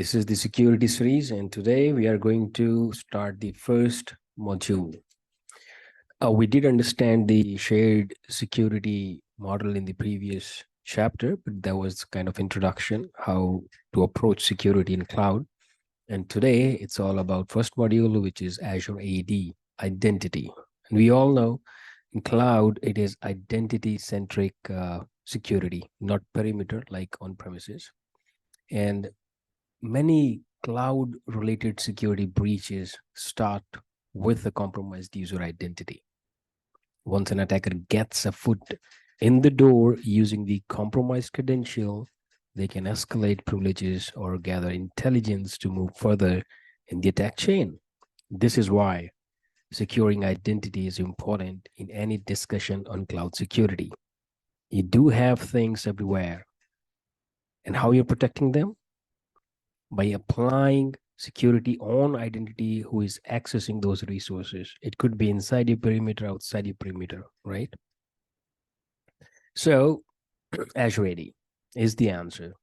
This is the security series, and today we are going to start the first module. We did understand the shared security model in the previous chapter, but that was kind of introduction, how to approach security in cloud. And today it's all about first module, which is Azure AD, identity. And we all know in cloud, it is identity-centric security, not perimeter like on premises. And many cloud-related security breaches start with a compromised user identity. Once an attacker gets a foot in the door using the compromised credential, they can escalate privileges or gather intelligence to move further in the attack chain. This is why securing identity is important in any discussion on cloud security. You do have things everywhere. And how you're protecting them? By applying security on identity who is accessing those resources. It could be inside your perimeter, outside your perimeter, right? So Azure AD is the answer.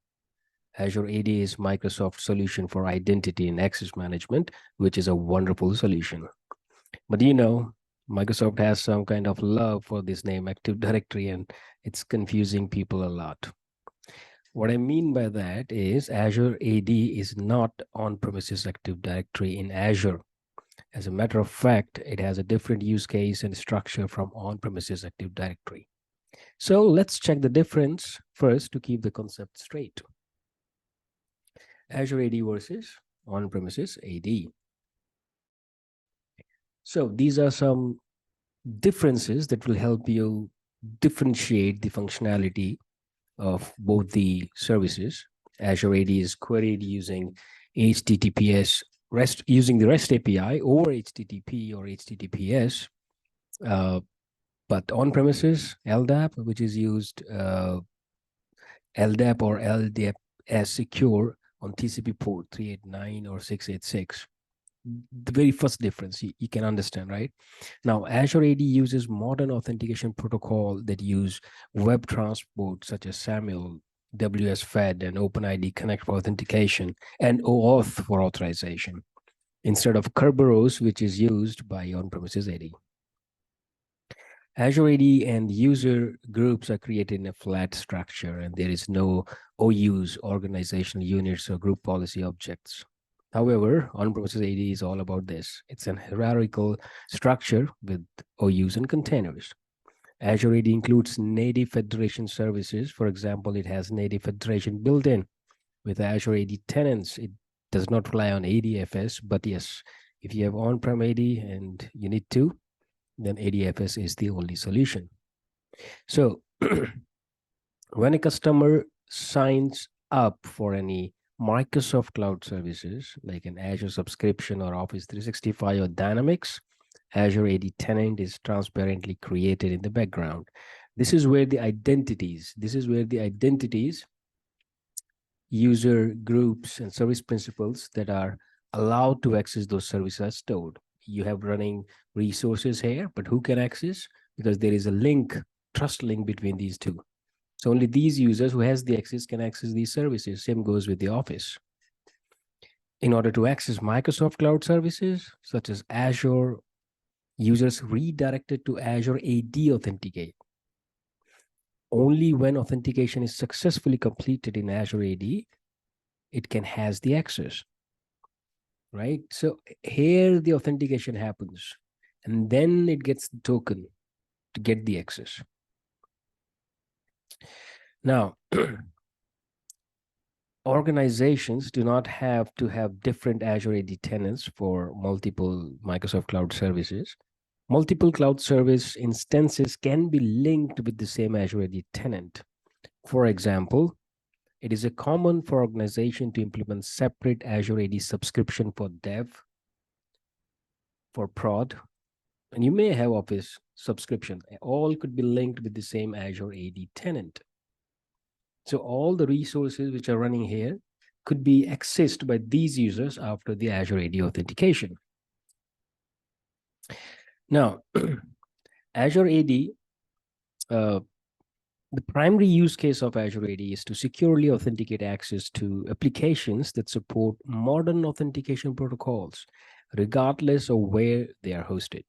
Azure AD is Microsoft's solution for identity and access management, which is a wonderful solution. But you know, Microsoft has some kind of love for this name, Active Directory, and it's confusing people a lot. What I mean by that is Azure AD is not on-premises Active Directory in Azure. As a matter of fact, it has a different use case and structure from on-premises Active Directory. So let's check the difference first to keep the concept straight. Azure AD versus on-premises AD. So these are some differences that will help you differentiate the functionality of both the services. Azure AD is queried using HTTPS REST, using the REST API or HTTP or HTTPS. But on premises, LDAP, which is used LDAP or LDAP as secure on TCP port 389 or 686. The very first difference you can understand, right? Now, Azure AD uses modern authentication protocol that use web transport such as SAML, WSFed, and OpenID Connect for authentication, and OAuth for authorization, instead of Kerberos, which is used by on-premises AD. Azure AD and user groups are created in a flat structure, and there is no OUs, organizational units, or group policy objects. However, on-premises AD is all about this. It's an hierarchical structure with OUs and containers. Azure AD includes native federation services. For example, it has native federation built in. With Azure AD tenants, it does not rely on ADFS, but yes, if you have on-prem AD and you need to, then ADFS is the only solution. So when a customer signs up for any Microsoft Cloud services, like an Azure subscription or Office 365 or Dynamics, Azure AD tenant is transparently created in the background. This is where the identities, user groups, and service principals that are allowed to access those services are stored. You have running resources here, but who can access? Because there is a link, trust link between these two. So only these users who has the access can access these services. Same goes with the Office. In order to access Microsoft Cloud services, such as Azure, users redirected to Azure AD Authenticate. Only when authentication is successfully completed in Azure AD, it can has the access, right? So here the authentication happens, and then it gets the token to get the access. Now, organizations do not have to have different Azure AD tenants for multiple Microsoft Cloud services. Multiple cloud service instances can be linked with the same Azure AD tenant. For example, it is common for organization to implement separate Azure AD subscription for dev, for prod, and you may have Office subscription. All could be linked with the same Azure AD tenant. So all the resources which are running here could be accessed by these users after the Azure AD authentication. Now, Azure AD The primary use case of Azure AD is to securely authenticate access to applications that support modern authentication protocols, regardless of where they are hosted.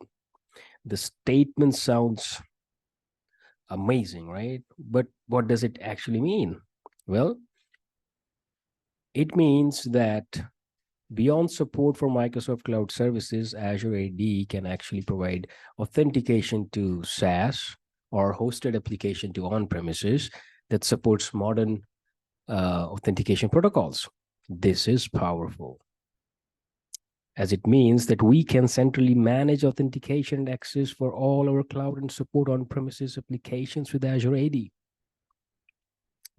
The statement sounds amazing, right? But what does it actually mean? Well, it means that beyond support for Microsoft Cloud Services, Azure AD can actually provide authentication to SaaS or hosted application to on-premises that supports modern authentication protocols. This is powerful, as it means that we can centrally manage authentication and access for all our cloud and support on-premises applications with Azure AD.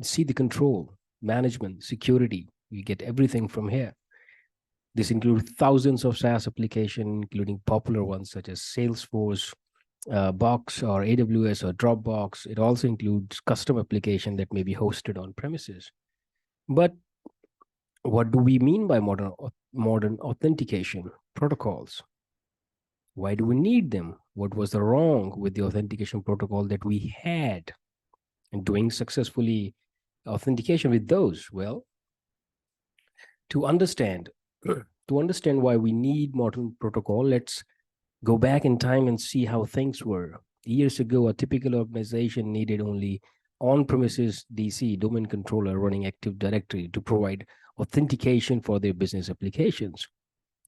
See the control, management, security. You get everything from here. This includes thousands of SaaS applications, including popular ones such as Salesforce, Box, or AWS, or Dropbox. It also includes custom application that may be hosted on premises. But what do we mean by modern authentication protocols? Why do we need them? What was the wrong with the authentication protocol that we had and doing successfully authentication with those? Well, to understand why we need modern protocol, let's go back in time and see how things were. Years ago, a typical organization needed only on-premises DC, domain controller, running Active Directory to provide authentication for their business applications.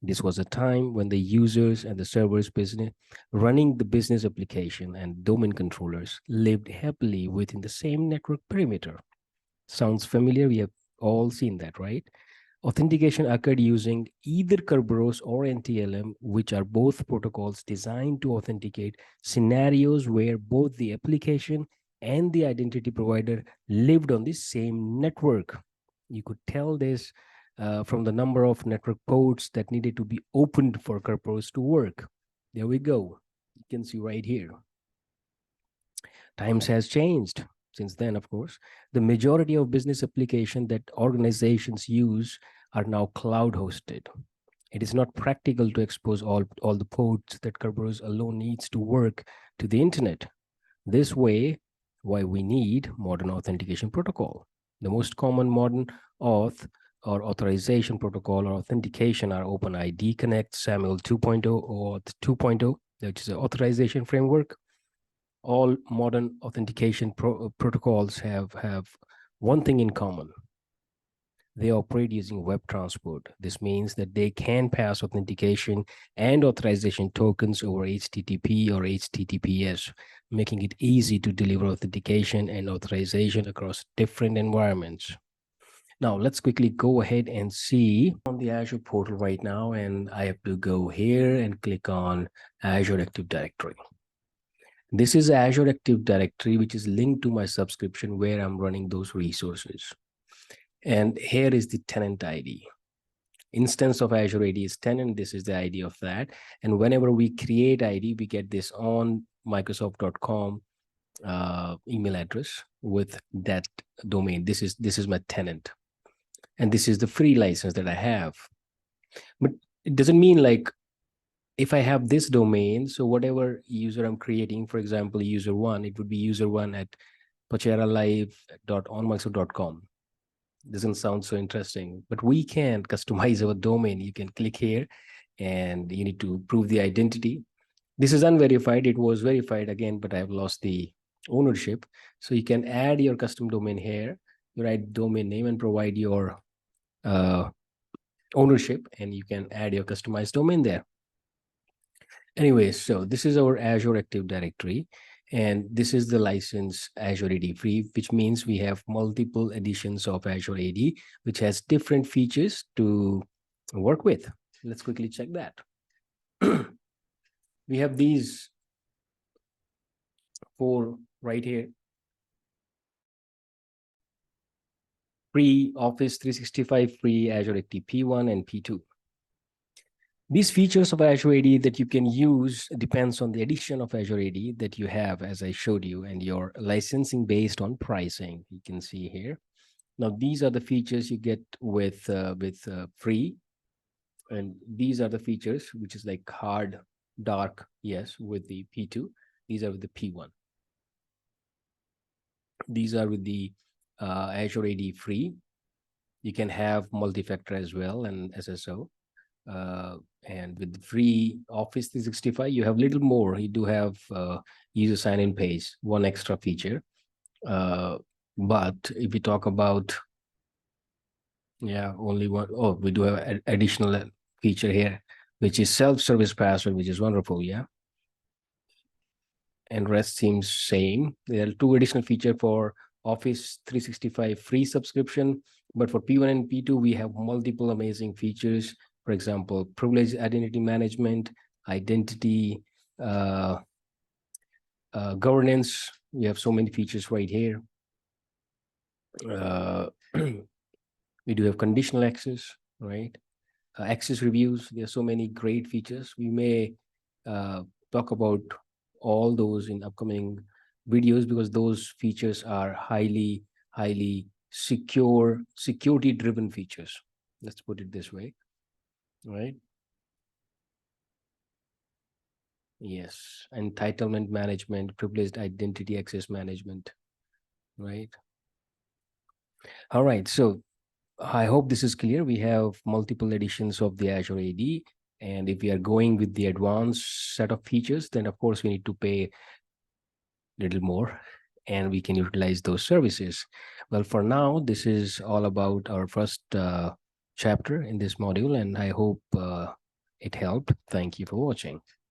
This was a time when the users and the servers business running the business application and domain controllers lived happily within the same network perimeter. Sounds familiar? We have all seen that, right? Authentication occurred using either Kerberos or NTLM, which are both protocols designed to authenticate scenarios where both the application and the identity provider lived on the same network. You could tell this from the number of network ports that needed to be opened for Kerberos to work. There we go. You can see right here. Times has changed since then, of course. The majority of business applications that organizations use are now cloud hosted. It is not practical to expose all the ports that Kerberos alone needs to work to the internet. This way, why we need modern authentication protocol. The most common modern auth or authorization protocol or authentication are OpenID Connect, SAML 2.0, or Auth 2.0, which is an authorization framework. All modern authentication protocols have one thing in common. They operate using web transport. This means that they can pass authentication and authorization tokens over HTTP or HTTPS, making it easy to deliver authentication and authorization across different environments. Now, let's quickly go ahead and see on the Azure portal right now, and I have to go here and click on Azure Active Directory. This is Azure Active Directory, which is linked to my subscription where I'm running those resources. And here is the tenant ID. Instance of Azure AD is tenant. This is the ID of that. And whenever we create ID, we get this on Microsoft.com email address with that domain. This is my tenant. And this is the free license that I have. But it doesn't mean like if I have this domain, so whatever user I'm creating, for example, user one, it would be user one at pachehralive.onmicrosoft.com. Doesn't sound so interesting, but we can customize our domain. You can click here and you need to prove the identity. This is unverified. It was verified again, but I've lost the ownership. So you can add your custom domain here. You write domain name and provide your ownership, and you can add your customized domain there. Anyway, so this is our Azure Active Directory, and this is the license Azure AD free, which means we have multiple editions of Azure AD, which has different features to work with. Let's quickly check that. We have these 4 right here. Free Office 365, free Azure Active P1 and P2. These features of Azure AD that you can use depends on the edition of Azure AD that you have, as I showed you, and your licensing based on pricing. You can see here. Now, these are the features you get with free, and these are the features which is like hard, dark, yes, with the P2. These are with the P1. These are with the Azure AD free. You can have multi-factor as well and SSO. And with the free Office 365, you have little more. You do have user sign-in page, one extra feature. But if we talk about, yeah, only one. Oh, we do have an additional feature here, which is self-service password, which is wonderful. Yeah. And rest seems same. There are two additional feature for Office 365 free subscription, but for P1 and P2, we have multiple amazing features. For example, privileged identity management, identity uh, governance. We have so many features right here. We do have conditional access, right? Access reviews. There are so many great features. We may talk about all those in upcoming videos because those features are highly security driven features. Let's put it this way, right? Yes, entitlement management, privileged identity access management, right? All right, so I hope this is clear. We have multiple editions of the Azure AD. And if we are going with the advanced set of features, then of course we need to pay a little more and we can utilize those services. Well, for now, this is all about our first chapter in this module, and I hope it helped. Thank you for watching.